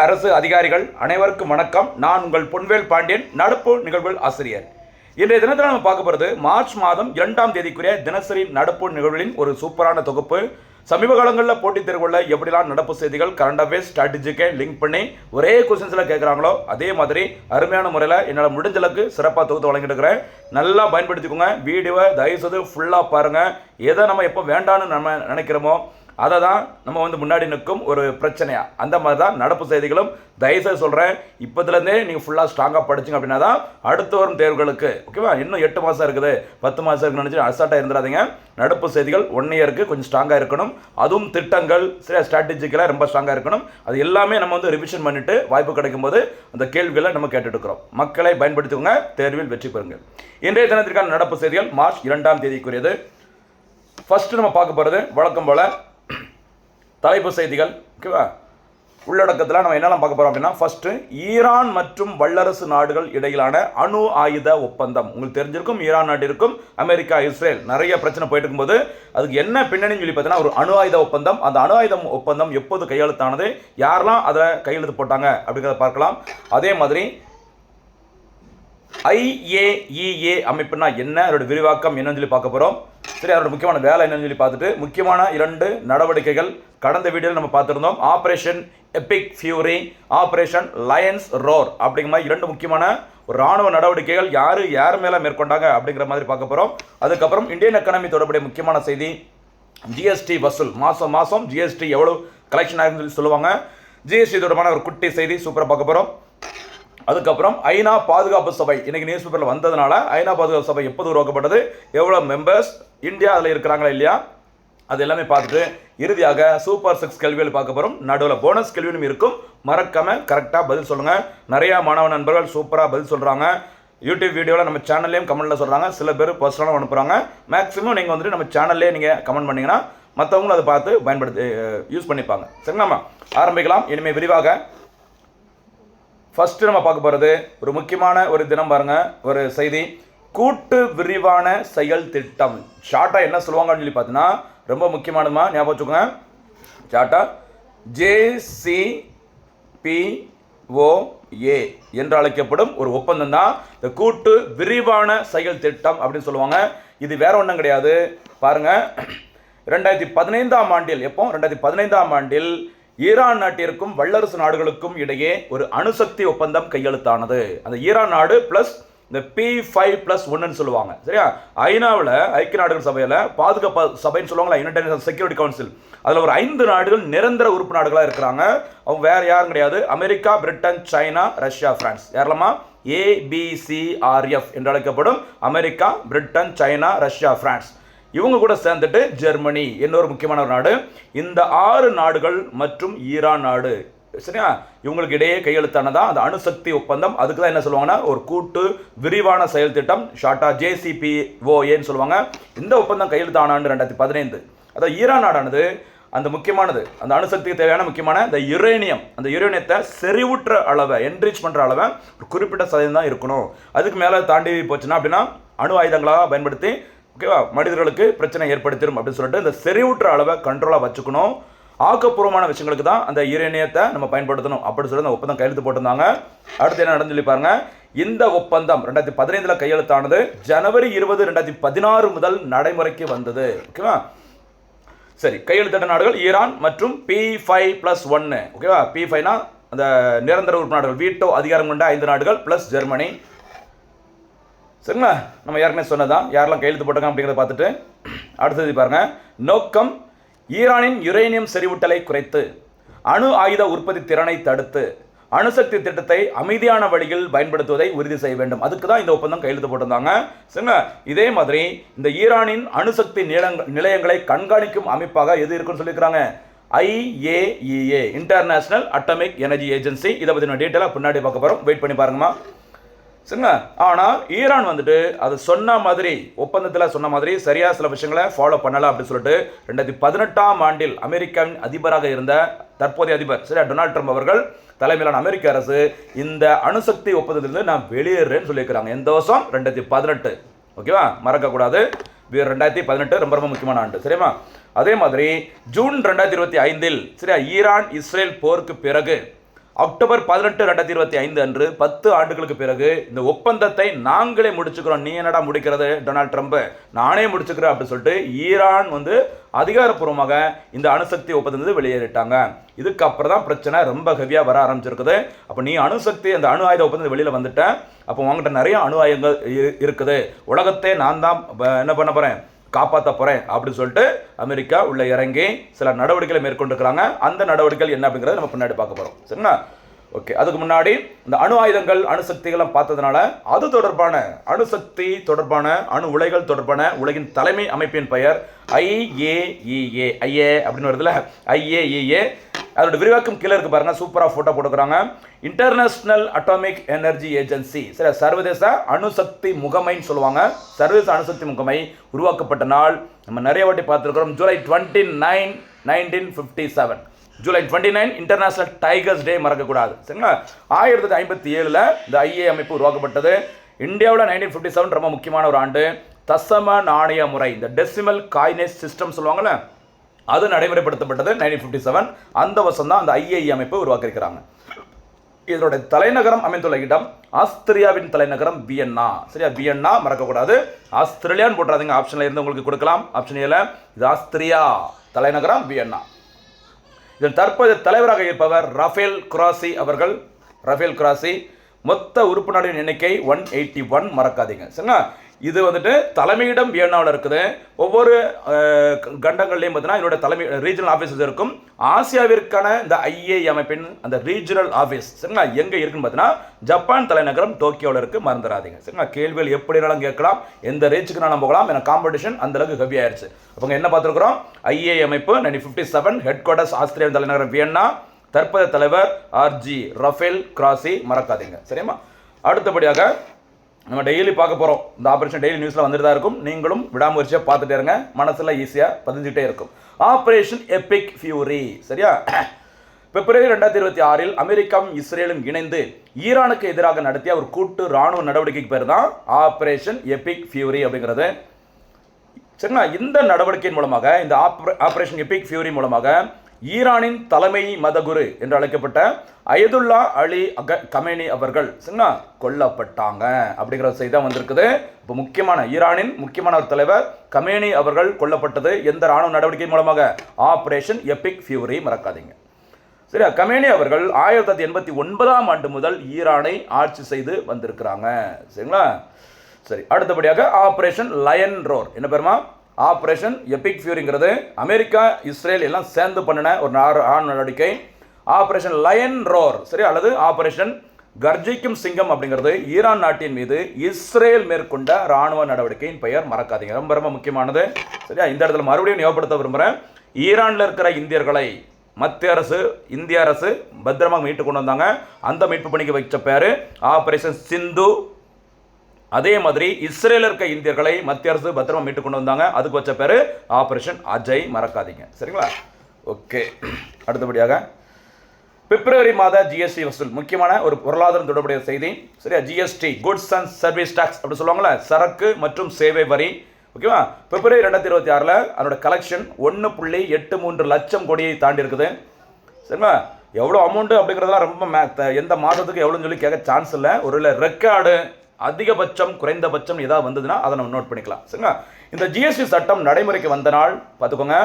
அரசு அதிகாரிகள் அனைவருக்கும் வணக்கம். நான் உங்கள் பொன்வேல் பாண்டியன், நடப்பு நிகழ்வுகள் ஆசிரியர். இன்றைய தினத்தில் நம்ம பார்க்க போகிறது மார்ச் மாதம் 2ஆம் தேதிக்குரிய தினசரி நடப்பு நிகழ்வுகளின் ஒரு சூப்பரான தொகுப்பு. சமீப காலங்களில் போட்டித் தேர்வுகளில் எப்படிலாம் நடப்பு செய்திகள், கரண்ட் அஃபேர்ஸ், ஸ்ட்ராட்டஜிக்கை லிங்க் பண்ணி ஒரே கொஸ்டின்ஸில் கேட்குறாங்களோ அதே மாதிரி அருமையான முறையில் என்னால் முடிஞ்ச அளவுக்கு சிறப்பாக தொகுத்து வழங்கிட்டு இருக்கிறேன். நல்லா பயன்படுத்திக்கோங்க. வீடியோவை தயவுசெய்து ஃபுல்லாக பாருங்கள். எதை நம்ம எப்போ வேண்டான்னு நம்ம நினைக்கிறோமோ அதை தான் நம்ம முன்னாடி நிற்கும் ஒரு பிரச்சனையா. அந்த மாதிரி தான் நடப்பு செய்திகளும். தயவுசெய்து சொல்கிறேன், இப்போதுலேருந்தே நீங்கள் ஃபுல்லாக ஸ்ட்ராங்காக படிச்சிங்க அப்படின்னா தான் அடுத்து வரும் தேர்வுகளுக்கு, ஓகேவா, இன்னும் 8 மாதம் இருக்குது 10 மாதம் இருக்குன்னு நினச்சி அசால்ட்டாக இருந்துடாதீங்க. நடப்பு செய்திகள் 1 இயருக்கு கொஞ்சம் ஸ்ட்ராங்காக இருக்கணும். அதுவும் திட்டங்கள் சரி ஸ்ட்ராட்டஜிக்கெல்லாம் ரொம்ப ஸ்ட்ராங்காக இருக்கணும். அது எல்லாமே நம்ம ரிவிஷன் பண்ணிவிட்டு வாய்ப்பு கிடைக்கும் போது அந்த கேள்விகளை நம்ம கேட்டுட்டு இருக்கிறோம். மக்களை பயன்படுத்திக்கோங்க, தேர்வில் வெற்றி பெறுங்கள். இன்றைய தினத்திற்கான நடப்பு செய்திகள் மார்ச் 2ஆம் தேதிக்குரியது. ஃபஸ்ட்டு நம்ம பார்க்க போகிறது வழக்கம் போல் தலைப்பு செய்திகள், ஓகேவா. உள்ளடக்கத்தில் நம்ம என்னெல்லாம் பார்க்க போகிறோம் அப்படின்னா, ஃபஸ்ட்டு ஈரான் மற்றும் வல்லரசு நாடுகள் இடையிலான அணு ஆயுத ஒப்பந்தம். உங்களுக்கு தெரிஞ்சிருக்கும், ஈரான் நாட்டிற்கும் அமெரிக்கா, இஸ்ரேல் நிறைய பிரச்சனை போயிட்டு இருக்கும்போது அதுக்கு என்ன பின்னணின்னு சொல்லி பார்த்தீங்கன்னா ஒரு அணு ஆயுத ஒப்பந்தம். அந்த அணு ஆயுத ஒப்பந்தம் எப்போது கையெழுத்தானது, யாரெல்லாம் அதை கையெழுத்து போட்டாங்க அப்படிங்கிறத பார்க்கலாம். அதே மாதிரி IAEA அமைப்புனா என்ன, அதோட விரிவாக்கம் என்னன்னு சொல்லி பார்க்க போகிறோம். சரி, அதோட முக்கியமான வேலை என்னன்னு சொல்லி பார்த்துட்டு முக்கியமான 2 நடவடிக்கைகள் கடந்த வீடியோவில் நம்ம பார்த்துருந்தோம். Operation Epic fury, operation Lions roar அப்படிங்கிற மாதிரி 2 முக்கியமான ஒரு ராணுவ நடவடிக்கைகள் யார் மேலே மேற்கொண்டாங்க அப்படிங்கிற மாதிரி பார்க்க போகிறோம். அதுக்கப்புறம் இந்தியன் எக்கானமி தொடர்புடைய முக்கியமான செய்தி, GST வசூல். மாதம் GST எவ்வளோ கலெக்ஷன் ஆகுதுன்னு சொல்லி சொல்லுவாங்க. GST தொடர்பான ஒரு குட்டி செய்தி சூப்பராக பார்க்க போகிறோம். அதுக்கப்புறம் ஐநா பாதுகாப்பு சபை, இன்னைக்கு நியூஸ் பேப்பரில் வந்ததுனால ஐநா பாதுகாப்பு சபை எப்போது உருவாக்கப்பட்டது, எவ்வளோ மெம்பர்ஸ், இந்தியா அதில் இருக்கிறாங்களா இல்லையா, அது எல்லாமே பார்த்துட்டு இறுதியாக சூப்பர் 6 கேள்விகள் பார்க்க போகிறோம். நடுவில் போனஸ் கேள்வியும் இருக்கும். மறக்காமல் கரெக்டாக பதில் சொல்லுங்கள். நிறையா மாணவ நண்பர்கள் சூப்பராக பதில் சொல்கிறாங்க. யூடியூப் வீடியோவில் நம்ம சேனல்லையும் கமெண்ட்டில் சொல்கிறாங்க. சில பேர் பர்சனலாக அனுப்புகிறாங்க. மேக்ஸிமம் நீங்கள் நம்ம சேனல்லே நீங்கள் கமெண்ட் பண்ணிங்கன்னா மற்றவங்களும் அதை பார்த்து பயன்படுத்தி யூஸ் பண்ணிப்பாங்க. சரிங்களாம்மா, ஆரம்பிக்கலாம். இனிமேல் விரிவாக ஃபஸ்ட்டு நம்ம பார்க்க போகிறது ஒரு முக்கியமான ஒரு தினம் பாருங்க, ஒரு செய்தி, கூட்டு விரிவான செயல் திட்டம். ஷார்ட்டாக என்ன சொல்லுவாங்கன்னு சொல்லி பார்த்தீங்கன்னா ரொம்ப முக்கியமானதுமா, ஞாபகம் வச்சுக்கோங்க. ஷார்ட்டாக JCPOA என்று அழைக்கப்படும் ஒரு ஒப்பந்தம் தான் இந்த கூட்டு விரிவான செயல் திட்டம் அப்படின்னு சொல்லுவாங்க. இது வேற ஒன்றும் கிடையாது. பாருங்க, 2015ஆம் ஆண்டில், எப்போ 2015ஆம் ஆண்டில் ஈரான் நாட்டிற்கும் வல்லரசு நாடுகளுக்கும் இடையே ஒரு அணுசக்தி ஒப்பந்தம் கையெழுத்தானது. அந்த ஈரான் நாடு பிளஸ் இந்த P5+1 சொல்லுவாங்க. சரியா, ஐநாவில் ஐக்கிய நாடுகள் சபையில் பாதுகாப்பு சபைன்னு சொல்லுவாங்களா, யுனைடெட் நேஷன்ஸ் செக்யூரிட்டி கவுன்சில், அதில் ஒரு 5 நாடுகள் நிரந்தர உறுப்பு நாடுகளாக இருக்கிறாங்க. அவங்க வேற யாரும் கிடையாது, America, Britain, China, Russia, France. யாரெல்லாமா, ABCRF என்று அழைக்கப்படும் America, Britain, China, Russia, France. இவங்க கூட சேர்ந்துட்டு ஜெர்மனி இன்னொரு முக்கியமான ஒரு நாடு. இந்த 6 நாடுகள் மற்றும் ஈரான் நாடு, சரியா, இவங்களுக்கு இடையே கையெழுத்தானதா அந்த அணுசக்தி ஒப்பந்தம். அதுக்கு தான் என்ன சொல்லுவாங்கன்னா ஒரு கூட்டு விரிவான செயல் திட்டம், ஷார்ட்டா JCPOAன்னு சொல்லுவாங்க. இந்த ஒப்பந்தம் கையெழுத்தான ஆண்டு 2015. அதாவது ஈரான் நாடானது அந்த முக்கியமானது, அந்த அணுசக்திக்கு தேவையான முக்கியமான இந்த யுரேனியம், அந்த யுரேனியத்தை செறிவுற்ற அளவை, என்ரிச் பண்ணுற அளவை ஒரு குறிப்பிட்ட சதவீதம் தான் இருக்கணும். அதுக்கு மேலே தாண்டி போச்சுன்னா அப்படின்னா அணு ஆயுதங்களாக பயன்படுத்தி, ஓகேவா, மனிதர்களுக்கு பிரச்சனை ஏற்படுத்திடும் அப்படின்னு சொல்லிட்டு இந்த செறிவுற்ற அளவை கண்ட்ரோலாக வச்சுக்கணும். ஆக்கப்பூர்வமான விஷயங்களுக்கு தான் அந்த யுரேனியத்தை நம்ம பயன்படுத்தணும் அப்படின்னு சொல்லி அந்த ஒப்பந்தம் கையெழுத்து போட்டிருந்தாங்க. அடுத்து என்ன நடந்து சொல்லி பாருங்க. இந்த ஒப்பந்தம் 2015 கையெழுத்தானது ஜனவரி 20, 2016 முதல் நடைமுறைக்கு வந்தது. ஓகேவா, சரி, கையெழுத்திட்ட நாடுகள் ஈரான் மற்றும் P5+1. ஓகேவா, P5னா அந்த நிரந்தர உறுப்பு நாடுகள், வீட்டோ அதிகாரம் கொண்ட 5 நாடுகள் பிளஸ் ஜெர்மனி. சரிங்களா, நம்ம ஏற்கனவே சொன்னதான் யாரெல்லாம் கையெழுத்து போட்டாங்க அப்படிங்கிறத பார்த்துட்டு அடுத்தது பாருங்க. நோக்கம், ஈரானின் யுரேனியம் செறிவூட்டலை குறைத்து அணு ஆயுத உற்பத்தி திறனை தடுத்து அணுசக்தி திட்டத்தை அமைதியான வழியில் பயன்படுத்துவதை உறுதி செய்ய வேண்டும். அதுக்கு தான் இந்த ஒப்பந்தம் கையெழுத்து போட்டிருந்தாங்க. சரிங்களா, இதே மாதிரி இந்த ஈரானின் அணுசக்தி நிலையங்களை கண்காணிக்கும் அமைப்பாக எது இருக்குன்னு சொல்லியிருக்கிறாங்க, IAEA, international atomic energy agency. இதை பற்றி நான் டீட்டெயிலாக பின்னாடி பார்க்க போகிறோம், வெயிட் பண்ணி பாருங்கம்மா. சரிங்களா, ஆனால் ஈரான் அது சொன்ன மாதிரி, ஒப்பந்தத்தில் சொன்ன மாதிரி சரியாக சில விஷயங்களை ஃபாலோ பண்ணலை அப்படின்னு சொல்லிட்டு 2018ஆம் ஆண்டில் அமெரிக்காவின் அதிபராக இருந்த தற்போதைய அதிபர், சரியா, டொனால்ட் ட்ரம்ப் அவர்கள் தலைமையிலான அமெரிக்க அரசு இந்த அணுசக்தி ஒப்பந்தத்திலிருந்து நான் வெளியேறேன்னு சொல்லியிருக்கிறாங்க. எந்த வருஷம், 2018. ஓகேவா, மறக்கக்கூடாது. 2018 ரொம்ப ரொம்ப முக்கியமான ஆண்டு. சரியா, அதே மாதிரி ஜூன் 2025 சரியா, ஈரான் இஸ்ரேல் போருக்கு பிறகு அக்டோபர் 18, 2025 அன்று 10 ஆண்டுகளுக்கு பிறகு இந்த ஒப்பந்தத்தை நாங்களே முடிச்சுக்கிறோம், நீ என்னடா முடிக்கிறது டொனால்ட் ட்ரம்ப், நானே முடிச்சுக்கிறேன் அப்படின்னு சொல்லிட்டு ஈரான் அதிகாரப்பூர்வமாக இந்த அணுசக்தி ஒப்பந்தத்தை வெளியேறிட்டாங்க. இதுக்கப்புறம் தான் பிரச்சனை ரொம்ப ஹெவியாக வர ஆரம்பிச்சிருக்குது. அப்போ நீ அணுசக்தி அந்த அணு ஆயுத ஒப்பந்தத்தை வெளியில் வந்துட்டேன், அப்போ உங்கள்கிட்ட நிறைய அணு ஆயுதங்கள் இருக்குது, உலகத்தை நான் தான் என்ன பண்ண போகிறேன், காப்பாற்ற போகிறேன் அப்படின்னு சொல்லிட்டு அமெரிக்கா உள்ள இறங்கி சில நடவடிக்கைகளை மேற்கொண்டிருக்கிறாங்க. அந்த நடவடிக்கைகள் என்ன அப்படிங்கிறத நம்ம பின்னாடி பார்க்க போகிறோம். சரிங்களா? ஓகே, அதுக்கு முன்னாடி இந்த அணு ஆயுதங்கள் அணுசக்திகள்லாம் பார்த்ததுனால அது தொடர்பான அணுசக்தி தொடர்பான அணு உலைகள் தொடர்பான உலகின் தலைமை அமைப்பின் பெயர் IAEA. அப்படின்னு வருதுல, IAEA. அதோட விரிவாக்கம் கீழே இருக்கு பாருங்க, சூப்பராக ஃபோட்டோ போட்டுக்கிறாங்க. இன்டர்நேஷனல் அட்டாமிக் எனர்ஜி ஏஜென்சி, சரி, சர்வதேச அணுசக்தி முகமைன்னு சொல்லுவாங்க. சர்வதேச அணுசக்தி முகமை உருவாக்கப்பட்ட நாள் நம்ம நிறைய வாட்டி பார்த்துருக்கிறோம். ஜூலை 29, 1957. ஜூலை 29 இன்டர்நேஷனல் டைகர்ஸ் டே மறக்கக்கூடாது. சரிங்களா? 1957 இந்த IA அமைப்பு உருவாக்கப்பட்டது. இந்தியாவில் 1957 ரொம்ப முக்கியமான ஒரு ஆண்டு. தசம நாணய முறை, இந்த டெசிமல் காயினேஜ் சிஸ்டம் சொல்லுவாங்கள்ல, அது நடைமுறைப்படுத்தப்பட்டது 1957. அந்த வருஷம் தான் அந்த IAEA அமைப்பு உருவாக்கியிருக்கிறாங்க. இதனுடைய தலைநகரம் அமைந்துள்ள இடம் ஆஸ்திரியாவின் தலைநகரம் வியன்னா. சரியா? வியன்னா மறக்கக்கூடாது, ஆஸ்திரேலியான்னு போட்டுறாதீங்க, ஆப்ஷனில் இருந்து உங்களுக்கு கொடுக்கலாம். ஆப்ஷன் ஏல இது ஆஸ்திரியா, தலைநகரம் வியன்னா. இதன் தற்போது தலைவராக இருப்பவர் ரஃபேல் குராசி அவர்கள். ரஃபேல் குராசி. மொத்த உறுப்பு நாடுகளின் எண்ணிக்கை 181, மறக்காதீங்க. சரிங்களா? இது தலைமையிடம் வியன்னாவில் இருக்குது. ஒவ்வொரு கண்டங்கள்லையும் பார்த்தீங்கன்னா இதோட தலைமை ரீஜனல் ஆஃபீஸஸ் இருக்கும். ஆசியாவிற்கான இந்த IAEA அமைப்பின் அந்த ரீஜனல் ஆஃபீஸ் சரிங்களா எங்கே இருக்குன்னு பார்த்தீங்கன்னா ஜப்பான் தலைநகரம் டோக்கியோவில் இருக்குது, மறந்துடாதீங்க. சரிங்களா? கேள்விகள் எப்படினாலும் கேட்கலாம், எந்த ரேஞ்சுக்கு நானும் போகலாம், ஏன்னா காம்படிஷன் அந்தளவுக்கு ஹெவி ஆயிடுச்சு. அப்போ என்ன பார்த்துருக்குறோம், IAEA அமைப்பு 1957, ஹெட் குவார்ட்டர்ஸ் ஆஸ்திரேலியா தலைநகரம் வியன்னா, தற்போதைய தலைவர் RG ரஃபேல் குராசி, மறக்காதீங்க. சரியா? அடுத்தபடியாக நம்ம டெய்லி பார்க்க போகிறோம். இந்த ஆப்ரேஷன் டெய்லி நியூஸில் வந்துட்டு தான் இருக்கும், நீங்களும் விடாமுயற்சியாக பார்த்துட்டே இருங்க, மனசில் ஈஸியாக பதிஞ்சுட்டே இருக்கும். Operation Epic fury. சரியா? பிப்ரவரி 2026 அமெரிக்காவும் இஸ்ரேலும் இணைந்து ஈரானுக்கு எதிராக நடத்திய ஒரு கூட்டு ராணுவ நடவடிக்கைக்கு பேர் தான் ஆப்ரேஷன் எபிக் ஃபியூரி அப்படிங்கிறது. சரிங்களா? இந்த நடவடிக்கையின் மூலமாக, இந்த ஆப்ரேஷன் எபிக் ஃபியூரி மூலமாக ஈரானின் தலைமை மதகுரு என்று அழைக்கப்பட்ட அயதுல்லா அலி கமேனி அவர்கள் சரிங்களா கொல்லப்பட்டாங்க அப்படிங்கிற செய்தி தான் வந்திருக்குது. இப்போ முக்கியமான ஈரானின் முக்கியமான ஒரு தலைவர் கமேனி அவர்கள் கொல்லப்பட்டது எந்த ராணுவ நடவடிக்கை மூலமாக, ஆப்ரேஷன் எபிக் ஃபியூரி, மறக்காதீங்க. சரியா? கமேனி அவர்கள் 1989 ஆண்டு முதல் ஈரானை ஆட்சி செய்து வந்திருக்கிறாங்க. சரிங்களா? சரி, அடுத்தபடியாக ஆப்ரேஷன் லயன் ரோர். என்ன பேருமா? ஆப்ரேஷன் எபிக் ஃபியூரிங்கிறது அமெரிக்கா இஸ்ரேல் எல்லாம் சேர்ந்து பண்ணின ஒரு ராணுவ நடவடிக்கை. ஆப்ரேஷன் லயன் ரோர் சரி அல்லது ஆப்ரேஷன் கர்ஜிக்கும் சிங்கம் அப்படிங்கிறது ஈரான் நாட்டின் மீது இஸ்ரேல் மேற்கொண்ட ராணுவ நடவடிக்கையின் பெயர், மறக்காதீங்க, ரொம்ப ரொம்ப முக்கியமானது. சரியா? இந்த இடத்துல மறுபடியும் ஞாபகப்படுத்த விரும்புகிறேன், ஈரானில் இருக்கிற இந்தியர்களை மத்திய அரசு இந்திய அரசு பத்திரமாக மீட்டு கொண்டு வந்தாங்க. அந்த மீட்பு பணிக்கு வச்ச பேர் ஆப்ரேஷன் சிந்து. அதே மாதிரி இஸ்ரேலில் இருக்க இந்தியர்களை மத்திய அரசு பத்திரமா மீட்டு கொண்டு வந்தாங்க, அதுக்கு வச்ச பேர் ஆப்ரேஷன் அஜய், மறக்காதீங்க. சரிங்களா? ஓகே, அடுத்தபடியாக பிப்ரவரி மாத GST வசூல், முக்கியமான ஒரு பொருளாதாரம் தொடர்புடைய செய்தி. சரியா? GST goods and service tax அப்படி சொல்லுவாங்களே, சரக்கு மற்றும் சேவை வரி. ஓகேவா? பிப்ரவரி 2026 அதோட கலெக்ஷன் 1.83 லட்சம் கோடியை தாண்டி இருக்குது. சரிங்களா? எவ்வளோ அமௌண்ட்டு அப்படிங்கிறதுலாம் ரொம்ப எந்த மாதத்துக்கு எவ்வளோன்னு சொல்லி கேட்க சான்ஸ் இல்லை. ஒரு ரெக்கார்டு அதிகபட்சம் குறைந்தபட்சம் ஏதாவது வந்ததுன்னா அதை நம்ம நோட் பண்ணிக்கலாம். சரிங்களா? இந்த GST சட்டம் நடைமுறைக்கு வந்த நாள் பார்த்துக்கோங்க,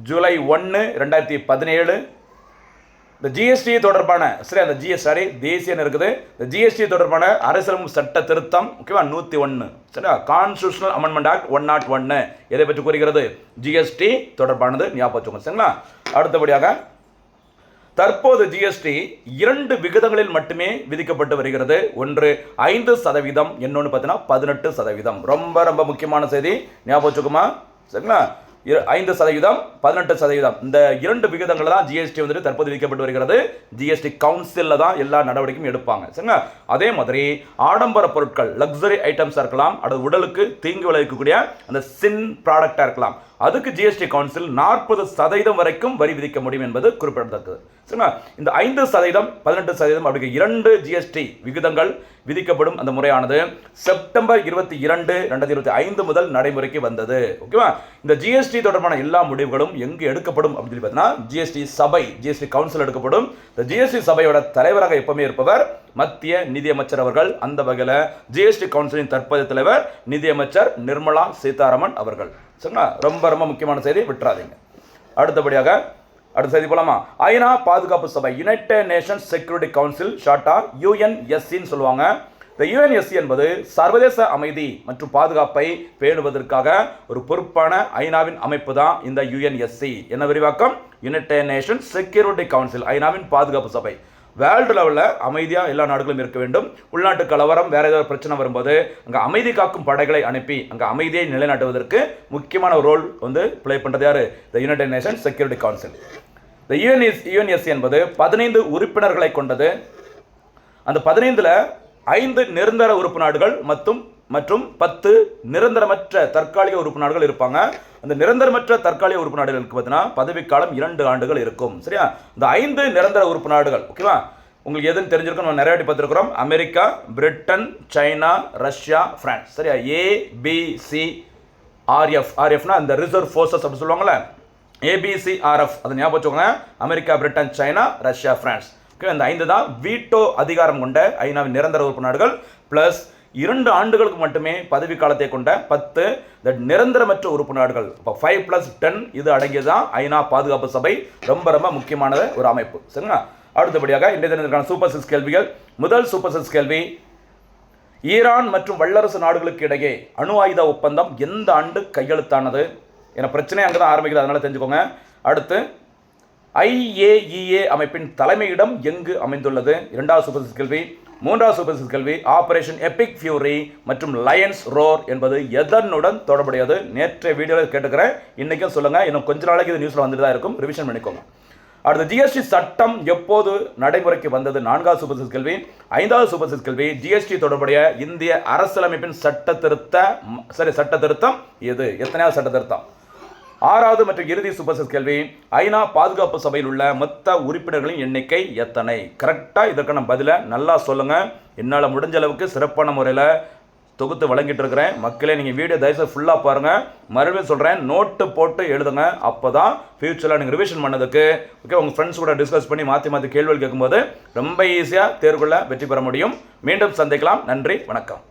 ஜூலை 1, 2017. இந்த GST தொடர்பான சரி அந்த தேசியன்னு இருக்குது. இந்த GST தொடர்பான அரசியலமைப்பு சட்ட திருத்தம் ஓகேவா 101 சரியா கான்ஸ்டிடியூஷனல் அமெண்ட்மெண்ட் ஆக்ட் 101 எதை பற்றி கூறுகிறது, GST தொடர்பானது, ஞாபகம் வச்சுக்கோங்க. சரிங்களா? அடுத்தபடியாக தற்போது GST 2 விகிதங்களில் மட்டுமே விதிக்கப்பட்டு வருகிறது. ஒன்று 5%, இன்னொன்று பார்த்தீங்கன்னா 18%. ரொம்ப ரொம்ப முக்கியமான செய்தி, ஞாபகம் வச்சுக்கோமா. சரிங்களா? 5%, 18%, இந்த 2 விகிதங்கள் தான் GST தற்போது விதிக்கப்பட்டு வருகிறது. GST கவுன்சிலில் தான் எல்லா நடவடிக்கையும் எடுப்பாங்க. சரிங்களா? அதே மாதிரி ஆடம்பர பொருட்கள், லக்ஸரி ஐட்டம்ஸாக இருக்கலாம், அல்லது உடலுக்கு தீங்கு விளைவிக்கக்கூடிய அந்த சின் ப்ராடக்டாக இருக்கலாம், அதுக்கு ஜிஎஸ்டி கவுன்சில் 40% வரைக்கும் வரி விதிக்க முடியும் என்பது குறிப்பிடத்தக்கது. சரிங்களா? இந்த 5%, 18% அப்படி 2 ஜிஎஸ்டி விகிதங்கள் விதிக்கப்படும் அந்த முறையானது செப்டம்பர் 22, 2025 முதல் நடைமுறைக்கு வந்தது. ஓகேவா? இந்த ஜிஎஸ்டி தொடர்பான எல்லா முடிவுகளும் எங்கு எடுக்கப்படும் அப்படின்னு பார்த்தீங்கன்னா ஜிஎஸ்டி சபை, ஜிஎஸ்டி கவுன்சில் எடுக்கப்படும். இந்த ஜிஎஸ்டி சபையோட தலைவராக எப்பவுமே இருப்பவர் மத்திய நிதியமைச்சர் அவர்கள். அந்த வகையில் ஜிஎஸ்டி கவுன்சிலின் தற்போதைய தலைவர் நிதியமைச்சர் நிர்மலா சீதாராமன் அவர்கள். சரிங்களா? ரொம்ப ரொம்ப முக்கியமான செய்தி, விட்டுறாதீங்க. அடுத்தபடியாக அடுத்த செய்தி போலாமா? ஐநா பாதுகாப்பு சபை, யுனைடெட் நேஷன்ஸ் செக்யூரிட்டி கவுன்சில், ஷார்ட்டா யுஎன்எஸ்சின்னு சொல்லுவாங்க. இந்த யுஎன்எஸ்சி என்பது சர்வதேச அமைதி மற்றும் பாதுகாப்பை பேணுவதற்காக ஒரு பொறுப்பான ஐநாவின் அமைப்பு தான் இந்த யுஎன்எஸ்சி. என்ன விரிவாக்கம்? யுனைடெட் நேஷன்ஸ் செக்யூரிட்டி கவுன்சில், ஐநாவின் பாதுகாப்பு சபை. வேர்ல்டு லெவலில் அமைதியாக எல்லா நாடுகளும் இருக்க வேண்டும். உள்நாட்டு கலவரம் வேற ஏதாவது பிரச்சனை வரும்போது அங்கே அமைதி காக்கும் படைகளை அனுப்பி அங்கே அமைதியை நிலைநாட்டுவதற்கு முக்கியமான ஒரு ரோல் ப்ளே பண்ணுறது யார்? த யுனைடெட் நேஷன்ஸ் செக்யூரிட்டி கவுன்சில். இந்த யுஎன்எஸ்சி என்பது 15 உறுப்பினர்களை கொண்டது. அந்த 15ல் 5 நிரந்தர உறுப்பு நாடுகள் மற்றும் 10 நிரந்தரமற்ற தற்காலிக உறுப்பு நாடுகள் இருப்பாங்க. அந்த நிரந்தரமற்ற தற்காலிக உறுப்பு நாடுகளுக்கு பார்த்தீங்கன்னா பதவிக்காலம் 2 ஆண்டுகள் இருக்கும். சரியா? இந்த 5 நிரந்தர உறுப்பு நாடுகள் ஓகேவா? உங்களுக்கு எதுன்னு தெரிஞ்சிருக்கும், நம்ம நிறைய வாட்டி பார்த்துருக்கிறோம். America, Britain, China, Russia, France. சரியா? ABCRF, ஆர்எஃப்னா இந்த ரிசர்வ் ஃபோர்ஸஸ் அப்படி சொல்லுவாங்கல்ல, ABCRF அதை ஞாபகம் வச்சுக்கோங்க. America, Britain, China, Russia, France. Okay, இந்த 5 தான் வீட்டோ அதிகாரம் கொண்ட ஐநாவின் நிரந்தர உறுப்பு நாடுகள். பிளஸ் 2 ஆண்டுகளுக்கு மட்டுமே பதவி காலத்தை கொண்ட 10 நிரந்தரமற்ற உறுப்பு நாடுகள். இப்போ 5 + 10 இது அடங்கியதுதான் ஐநா பாதுகாப்பு சபை. ரொம்ப ரொம்ப முக்கியமானது ஒரு அமைப்பு. சரிங்களா? அடுத்தபடியாக இன்றைய தினத்திற்கான சூப்பர் 6 கேள்விகள். முதல் சூப்பர் 6 கேள்வி, ஈரான் மற்றும் வல்லரசு நாடுகளுக்கு இடையே அணு ஆயுத ஒப்பந்தம் எந்த ஆண்டு கையெழுத்தானது? ஏன்னா பிரச்சனை அங்கே தான் ஆரம்பிக்குது, அதனால தெரிஞ்சுக்கோங்க. அடுத்து, IAEA அமைப்பின் தலைமையிடம் எங்கு அமைந்துள்ளது? இரண்டாவது சூப்பர் 6 கேள்வி. மூன்றாவது சூப்பர் 6 கேள்வி, ஆபரேஷன் எபிக் ஃபியூரி மற்றும் லயன்ஸ் ரோர் என்பது எதனுடன் தொடர்புடையது? நேற்றைய வீடியோவில் கேட்டுக்கிறேன், இன்றைக்கும் சொல்லுங்கள். இன்னும் கொஞ்ச நாளைக்கு இது நியூஸில் வந்துட்டு தான் இருக்கும், ரிவிஷன் பண்ணிக்கோங்க. அடுத்து, ஜிஎஸ்டி சட்டம் எப்போது நடைமுறைக்கு வந்தது? 4வது சூப்பர் 6 கேள்வி. 5வது சூப்பர் 6 கேள்வி, ஜிஎஸ்டி தொடர்புடைய இந்திய அரசியலமைப்பின் சட்ட திருத்தம் எது? எத்தனையாவது சட்ட திருத்தம்? 6வது மற்றும் இறுதி சூப்பர் 6 கேள்வி, ஐநா பாதுகாப்பு சபையில் உள்ள மொத்த உறுப்பினர்களின் எண்ணிக்கை எத்தனை? கரெக்டாக இதற்கான பதிலை நல்லா சொல்லுங்கள். என்னால் முடிஞ்ச அளவுக்கு சிறப்பான முறையில் தொகுத்து வழங்கிட்டு இருக்கிறேன். மக்களே, நீங்கள் வீடியோ தயவுசெய்து ஃபுல்லாக பாருங்கள். மறுபடியும் சொல்கிறேன், நோட்டு போட்டு எழுதுங்க. அப்போ தான் ஃபியூச்சரில் நீங்கள் ரிவிஷன் பண்ணதுக்கு ஓகே உங்கள் ஃப்ரெண்ட்ஸ் கூட டிஸ்கஸ் பண்ணி மாற்றி கேள்விகள் கேட்கும்போது ரொம்ப ஈஸியாக தேர்வுகளில் வெற்றி பெற முடியும். மீண்டும் சந்திக்கலாம். நன்றி, வணக்கம்.